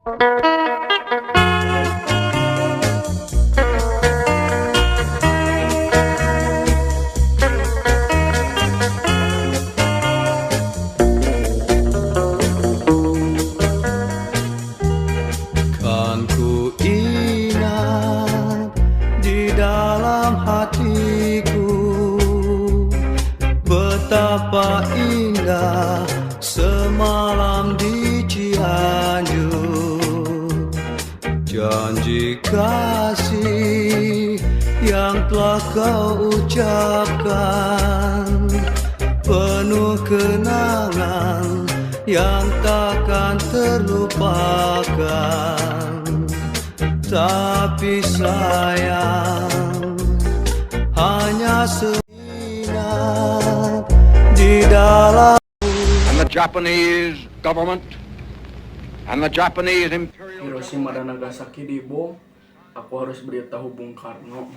Kan ku ingat di dalam hatiku betapa indah semalam di Cianjur. Janji kasih yang telah kau ucapkan penuh kenangan yang takkan terlupakan. Tapi sayang hanya seminat di dalam. And the Japanese government and the Japanese imperial Hiroshima dan Nagasaki dibom. Aku harus beritahu Bung Karno.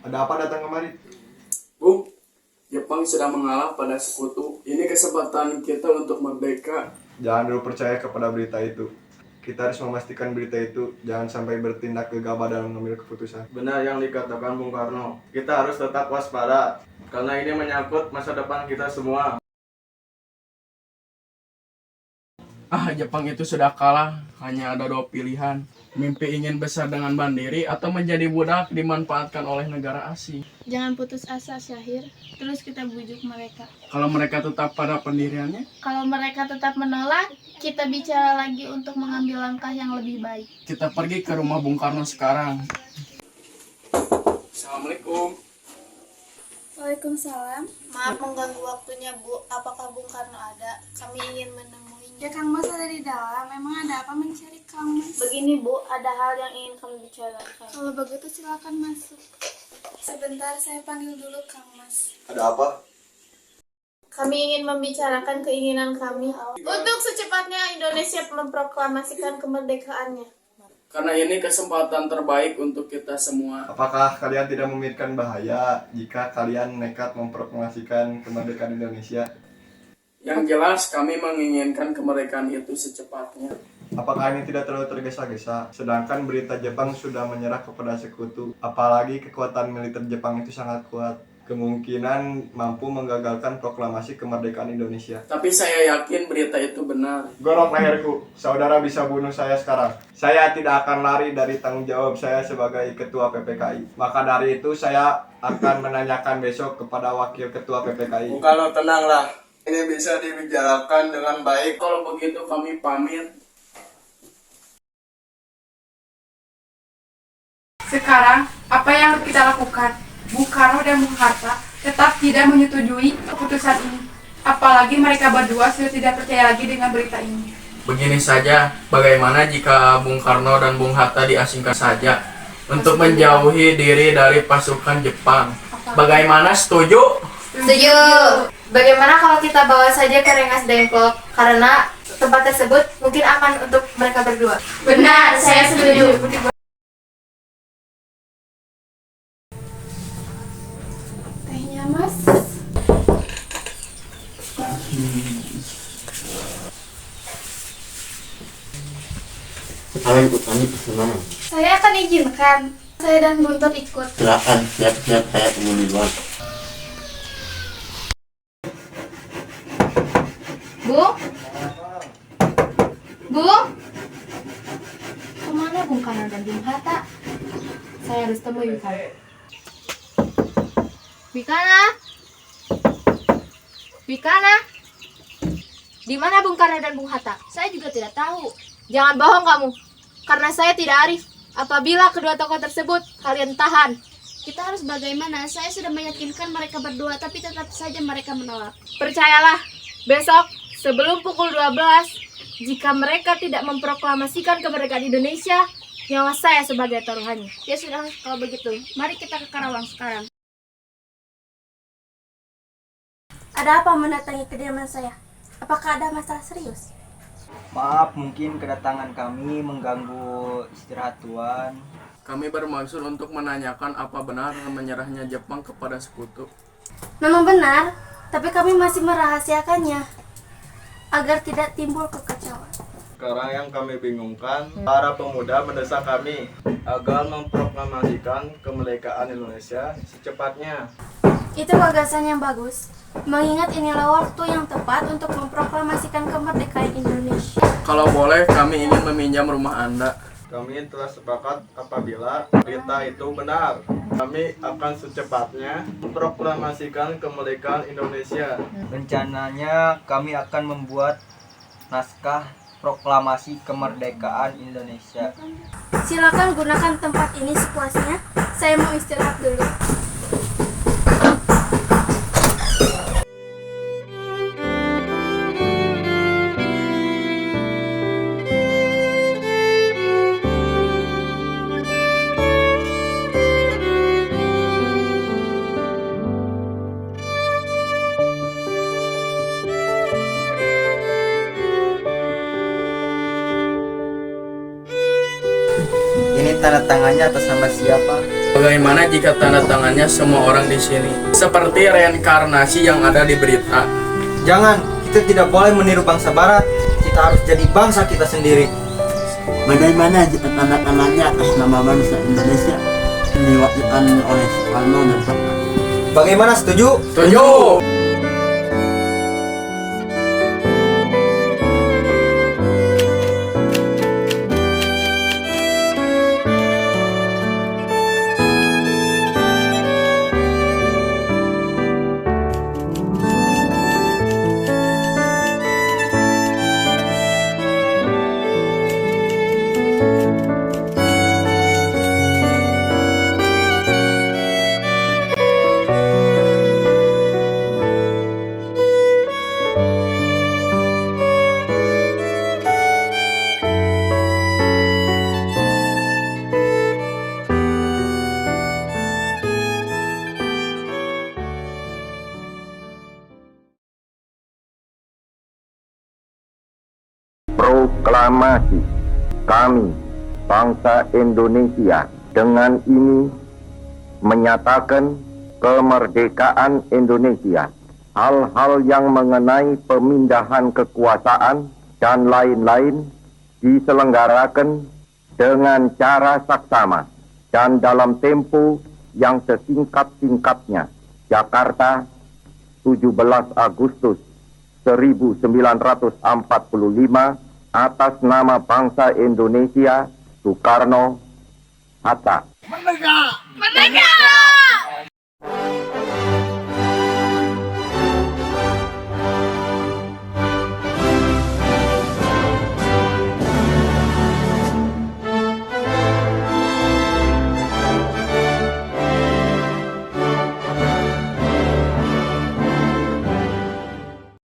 Ada apa datang kemari? Bung, Jepang sedang mengalah pada sekutu. Ini kesempatan kita untuk merdeka. Jangan dulu percaya kepada berita itu. Kita harus memastikan berita itu jangan sampai bertindak gegabah dalam mengambil keputusan. Benar yang dikatakan Bung Karno. Kita harus tetap waspada karena ini menyangkut masa depan kita semua. Jepang itu sudah kalah. Hanya ada dua pilihan. Mimpi ingin besar dengan mandiri atau menjadi budak dimanfaatkan oleh negara asing. Jangan putus asa, Syahir. Terus kita bujuk mereka. Kalau mereka tetap pada pendiriannya, Kalau mereka tetap menolak, kita bicara lagi untuk mengambil langkah yang lebih baik. kita pergi ke rumah Bung Karno sekarang. Assalamualaikum. Waalaikumsalam. Maaf mengganggu waktunya, Bu. Apakah Bung Karno ada? Kami ingin menemuinya. Ya, Kang Mas ada di dalam. Memang ada apa mencari Kang Mas? Begini, Bu. Ada hal yang ingin kami bicarakan. Kalau begitu silakan masuk. Sebentar, saya panggil dulu Kang Mas. Ada apa? Kami ingin membicarakan keinginan kami untuk secepatnya Indonesia memproklamasikan kemerdekaannya. Karena ini kesempatan terbaik untuk kita semua. Apakah kalian tidak memikirkan bahaya jika kalian nekat memproklamasikan kemerdekaan Indonesia? Yang jelas kami menginginkan kemerdekaan itu secepatnya. Apakah ini tidak terlalu tergesa-gesa? Sedangkan berita Jepang sudah menyerah kepada sekutu. Apalagi kekuatan militer Jepang itu sangat kuat. Kemungkinan mampu menggagalkan proklamasi kemerdekaan Indonesia. Tapi saya yakin berita itu benar. Gorok leherku, saudara bisa bunuh saya sekarang. Saya tidak akan lari dari tanggung jawab saya sebagai ketua PPKI. Maka dari itu saya akan menanyakan besok kepada wakil ketua PPKI. Kalau tenanglah, ini bisa dibicarakan dengan baik. Kalau begitu kami pamit. Sekarang, apa yang kita lakukan? Bung Karno dan Bung Hatta tetap tidak menyetujui keputusan ini. Apalagi mereka berdua sudah tidak percaya lagi dengan berita ini. Begini saja, bagaimana jika Bung Karno dan Bung Hatta diasingkan saja untuk menjauhi diri dari pasukan Jepang? Bagaimana, setuju? Setuju. Bagaimana kalau kita bawa saja ke Rengas Dengklok? Karena tempat tersebut mungkin aman untuk mereka berdua. Benar, saya setuju. Tehnya, Mas. Kalian ikut kami ke sana. Saya akan izinkan. Saya dan Guntur ikut. Silakan, siap-siap saya tunggu di luar. Bu? Bu? Kemana Bung Karno dan Bung Hatta? Saya harus temui Wikana. Wikana? Wikana? Di mana Bung Karno dan Bung Hatta? Saya juga tidak tahu. Jangan bohong kamu, karena saya tidak arif. Apabila kedua tokoh tersebut kalian tahan, Kita harus bagaimana? Saya sudah meyakinkan mereka berdua, tapi tetap saja mereka menolak. percayalah, besok sebelum pukul 12, jika mereka tidak memproklamasikan kemerdekaan Indonesia, nyawa saya sebagai taruhannya. Ya sudah, kalau begitu, mari kita ke Karawang sekarang. Ada apa mendatangi kediaman saya? Apakah ada masalah serius? Maaf, mungkin kedatangan kami mengganggu istirahat Tuan. Kami bermaksud untuk menanyakan apa benar menyerahnya Jepang kepada sekutu. Memang benar, tapi kami masih merahasiakannya. agar tidak timbul kekacauan. Sekarang yang kami bingungkan, para pemuda mendesak kami agar memproklamasikan kemerdekaan Indonesia secepatnya. Itu gagasan yang bagus, mengingat inilah waktu yang tepat untuk memproklamasikan kemerdekaan Indonesia. Kalau boleh, kami ingin meminjam rumah Anda. Kami telah sepakat apabila berita itu benar, kami akan secepatnya memproklamasikan kemerdekaan Indonesia. Rencananya kami akan membuat naskah proklamasi kemerdekaan Indonesia. Silakan gunakan tempat ini sepuasnya. Saya mau istirahat dulu. Ini tanda tangannya atas nama siapa? Bagaimana jika tanda tangannya semua orang di sini? Seperti reinkarnasi yang ada di berita. Jangan, kita tidak boleh meniru bangsa barat. Kita harus jadi bangsa kita sendiri. Bagaimana jika tanda tangannya atas nama bangsa Indonesia diwakilkan oleh Soekarno dan Hatta? Bagaimana, setuju? Setuju! Proklamasi kami, bangsa Indonesia, dengan ini menyatakan kemerdekaan Indonesia. Hal-hal yang mengenai pemindahan kekuasaan dan lain-lain diselenggarakan dengan cara saksama dan dalam tempo yang sesingkat-singkatnya. Jakarta, 17 Agustus 1945, atas nama bangsa Indonesia, Soekarno, Hatta. Merdeka!